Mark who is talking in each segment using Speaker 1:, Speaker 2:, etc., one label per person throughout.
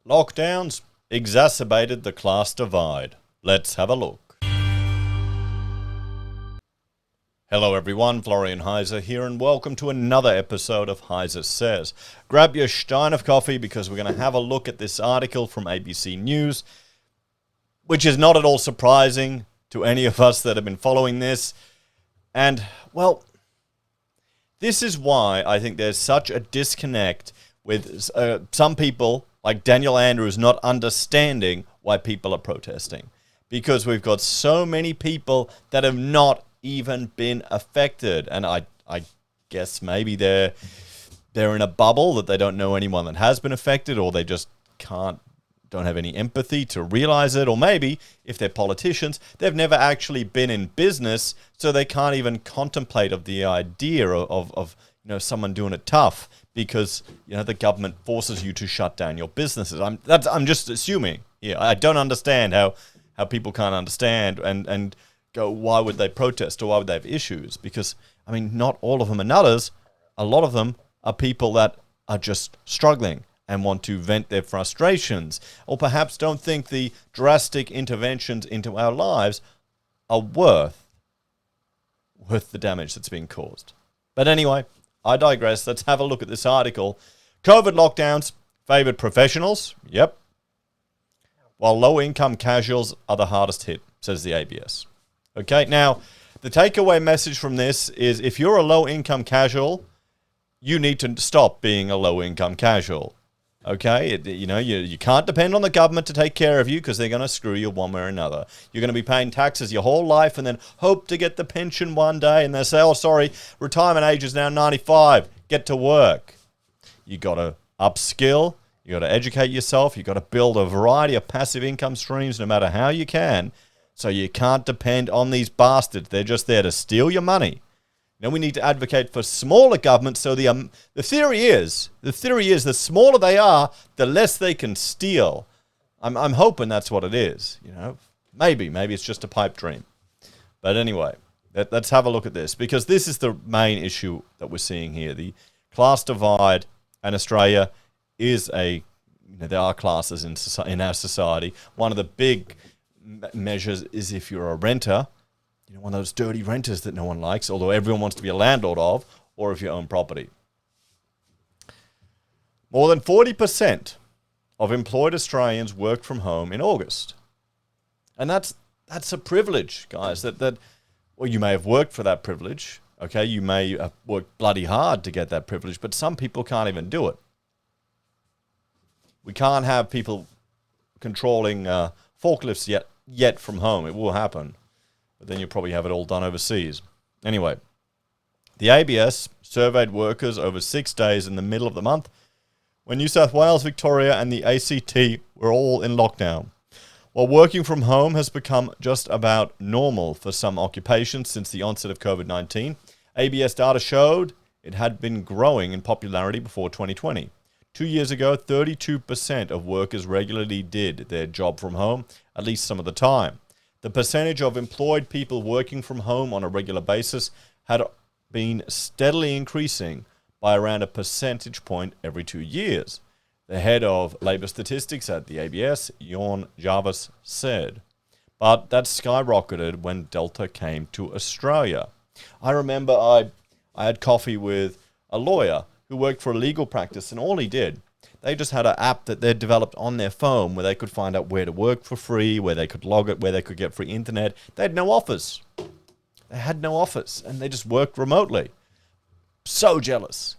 Speaker 1: Lockdowns exacerbated the class divide. Let's have a look. Hello everyone, Florian.Heise here, and welcome to another episode of HeiseSays. Grab your stein of coffee because we're going to have a look at this article from ABC News, which is not at all surprising to any of us that have been following this. And, well, this is why I think there's such a disconnect with some people, like Daniel Andrews, not understanding why people are protesting. Because we've got so many people that have not even been affected. And I guess maybe they're in a bubble that they don't know anyone that has been affected, or they just don't have any empathy to realize it. Or maybe, if they're politicians, they've never actually been in business, so they can't even contemplate of the idea of someone doing it tough because the government forces you to shut down your businesses. I'm just assuming. Yeah, I don't understand how people can't understand and go, why would they protest or why would they have issues? Because, not all of them are nutters. A lot of them are people that are just struggling and want to vent their frustrations, or perhaps don't think the drastic interventions into our lives are worth the damage that's being caused. But anyway, I digress. Let's have a look at this article. COVID lockdowns favored professionals. Yep. While low-income casuals are the hardest hit, says the ABS. Okay, now, the takeaway message from this is if you're a low-income casual, you need to stop being a low-income casual. Okay, you can't depend on the government to take care of you because they're going to screw you one way or another. You're going to be paying taxes your whole life and then hope to get the pension one day, and they say, oh, sorry, retirement age is now 95. Get to work. You got to upskill. You got to educate yourself. You got to build a variety of passive income streams no matter how you can. So you can't depend on these bastards. They're just there to steal your money. Now we need to advocate for smaller governments. So the theory is the smaller they are, the less they can steal. I'm hoping that's what it is. Maybe it's just a pipe dream. But anyway, let's have a look at this, because this is the main issue that we're seeing here. The class divide in Australia is there are classes in our society. One of the big measures is if you're a renter. One of those dirty renters that no one likes, although everyone wants to be a landlord of, or if you own property. More than 40% of employed Australians worked from home in August. And that's a privilege, guys. That you may have worked for that privilege. Okay, you may have worked bloody hard to get that privilege, but some people can't even do it. We can't have people controlling forklifts yet from home. It will happen. But then you'll probably have it all done overseas. Anyway, the ABS surveyed workers over 6 days in the middle of the month when New South Wales, Victoria and the ACT were all in lockdown. While working from home has become just about normal for some occupations since the onset of COVID-19, ABS data showed it had been growing in popularity before 2020. 2 years ago, 32% of workers regularly did their job from home, at least some of the time. The percentage of employed people working from home on a regular basis had been steadily increasing by around a percentage point every 2 years. The head of Labour Statistics at the ABS, Jorn Jarvis, said. But that skyrocketed when Delta came to Australia. I remember I had coffee with a lawyer who worked for a legal practice, and all he did, they just had an app that they'd developed on their phone where they could find out where to work for free, where they could log it, where they could get free internet. They had no office. And they just worked remotely. So jealous.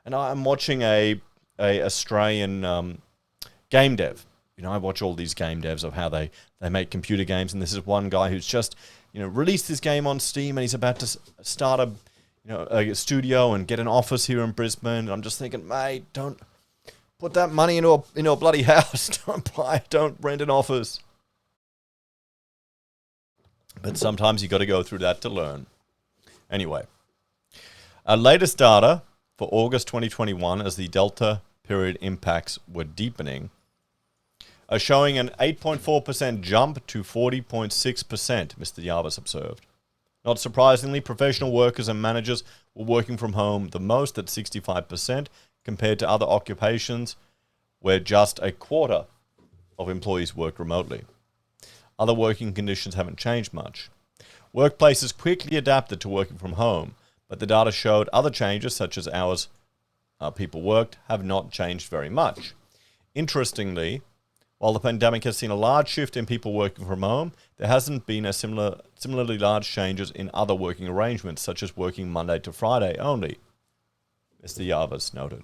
Speaker 1: And I'm watching a Australian game dev. I watch all these game devs of how they make computer games, and this is one guy who's just released his game on Steam, and he's about to start a studio and get an office here in Brisbane. And I'm just thinking, mate, don't put that money into a bloody house. Don't rent an office. But sometimes you got to go through that to learn. Anyway, our latest data for August 2021, as the Delta period impacts were deepening, are showing an 8.4% jump to 40.6%, Mr. Jarvis observed. Not surprisingly, professional workers and managers were working from home the most at 65% compared to other occupations, where just a quarter of employees work remotely. Other working conditions haven't changed much. Workplaces quickly adapted to working from home, but the data showed other changes, such as hours people worked, have not changed very much. Interestingly, while the pandemic has seen a large shift in people working from home, there hasn't been a similarly large changes in other working arrangements, such as working Monday to Friday only, Mr. Yavas noted.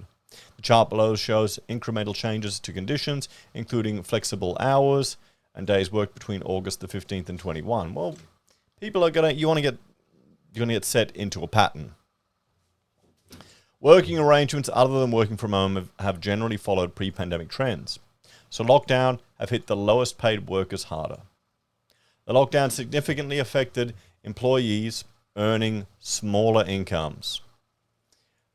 Speaker 1: The chart below shows incremental changes to conditions, including flexible hours and days worked between August the 15th and 21. Well, people are you're gonna get set into a pattern. Working arrangements other than working from home have generally followed pre-pandemic trends. So lockdown have hit the lowest paid workers harder. The lockdown significantly affected employees earning smaller incomes.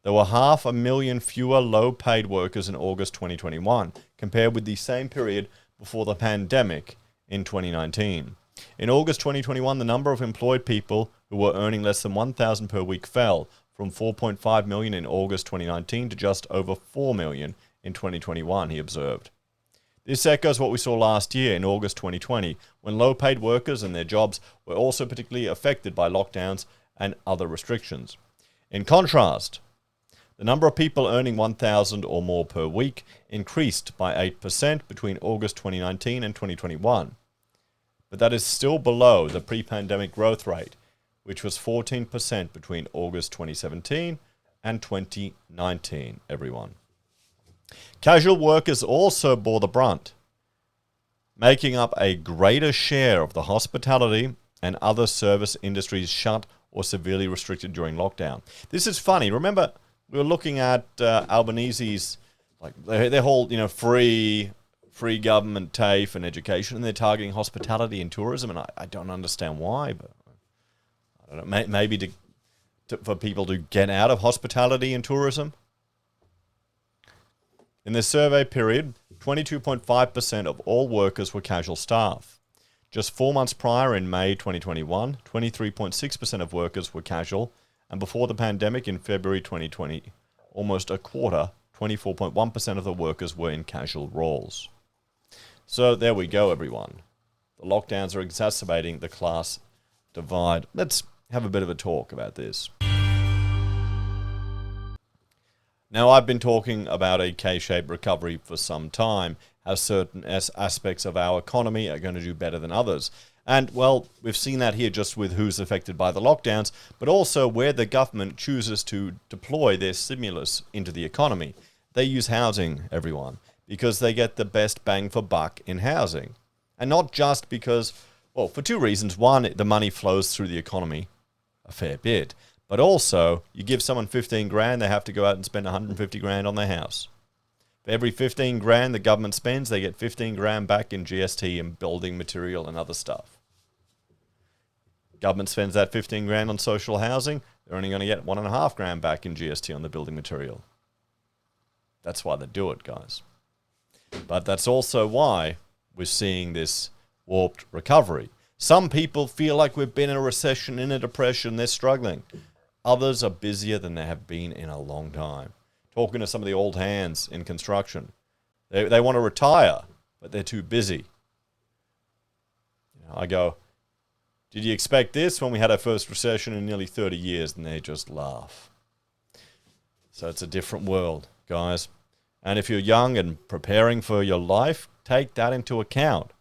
Speaker 1: There were 500,000 fewer low-paid workers in August 2021 compared with the same period before the pandemic in 2019. In August 2021, the number of employed people who were earning less than $1,000 per week fell from 4.5 million in August 2019 to just over 4 million in 2021, he observed. This echoes what we saw last year in August 2020, when low-paid workers and their jobs were also particularly affected by lockdowns and other restrictions. In contrast, the number of people earning $1,000 or more per week increased by 8% between August 2019 and 2021. But that is still below the pre-pandemic growth rate, which was 14% between August 2017 and 2019, everyone. Casual workers also bore the brunt, making up a greater share of the hospitality and other service industries shut or severely restricted during lockdown. This is funny. Remember, we were looking at Albanese's, like their whole, free government TAFE and education, and they're targeting hospitality and tourism, and I don't understand why, but I don't know, maybe for people to get out of hospitality and tourism. In this survey period, 22.5% of all workers were casual staff. Just 4 months prior, in May 2021, 23.6% of workers were casual, and before the pandemic in February 2020, almost a quarter, 24.1% of the workers were in casual roles. So there we go, everyone. The lockdowns are exacerbating the class divide. Let's have a bit of a talk about this. Now, I've been talking about a K-shaped recovery for some time, how certain aspects of our economy are going to do better than others. And, well, we've seen that here just with who's affected by the lockdowns, but also where the government chooses to deploy their stimulus into the economy. They use housing, everyone, because they get the best bang for buck in housing. And not just because, well, for two reasons. One, the money flows through the economy a fair bit. But also, you give someone 15 grand, they have to go out and spend 150 grand on their house. For every 15 grand the government spends, they get 15 grand back in GST and building material and other stuff. Government spends that 15 grand on social housing, they're only going to get 1.5 grand back in GST on the building material. That's why they do it, guys. But that's also why we're seeing this warped recovery. Some people feel like we've been in a recession, in a depression, they're struggling. Others are busier than they have been in a long time. Talking to some of the old hands in construction. They want to retire, but they're too busy. I go, did you expect this when we had our first recession in nearly 30 years? And they just laugh. So it's a different world, guys. And if you're young and preparing for your life, take that into account.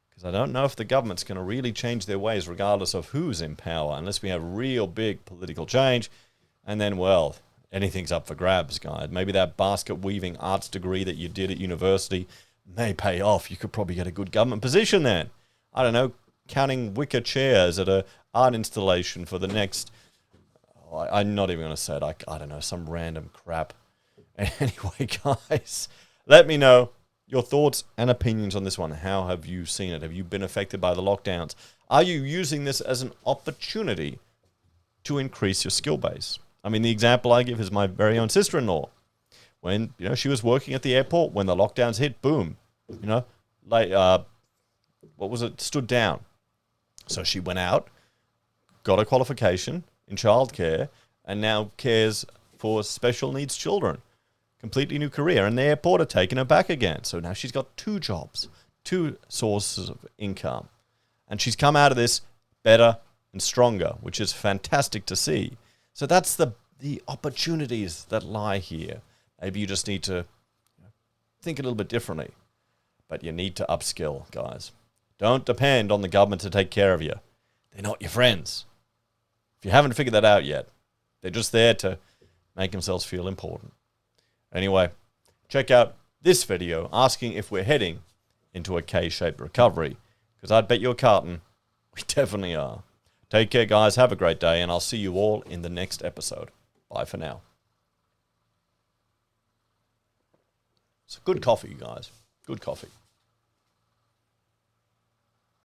Speaker 1: Because I don't know if the government's going to really change their ways regardless of who's in power, unless we have real big political change. And then, well, anything's up for grabs, guys. Maybe that basket weaving arts degree that you did at university may pay off. You could probably get a good government position then. I don't know, counting wicker chairs at an art installation for the next, I'm not even going to say it, I don't know, some random crap. Anyway, guys, let me know your thoughts and opinions on this one. How have you seen it? Have you been affected by the lockdowns? Are you using this as an opportunity to increase your skill base? I mean, the example I give is my very own sister-in-law. When, she was working at the airport, when the lockdowns hit, boom, stood down. So she went out, got a qualification in childcare, and now cares for special needs children. completely new career, and the airport are taking her back again. So now she's got 2 jobs, 2 sources of income. And she's come out of this better and stronger, which is fantastic to see. So that's the opportunities that lie here. Maybe you just need to think a little bit differently. But you need to upskill, guys. Don't depend on the government to take care of you. They're not your friends. If you haven't figured that out yet, they're just there to make themselves feel important. Anyway, check out this video asking if we're heading into a K-shaped recovery, because I'd bet you a carton we definitely are. Take care, guys. Have a great day, and I'll see you all in the next episode. Bye for now. It's good coffee, guys. Good coffee.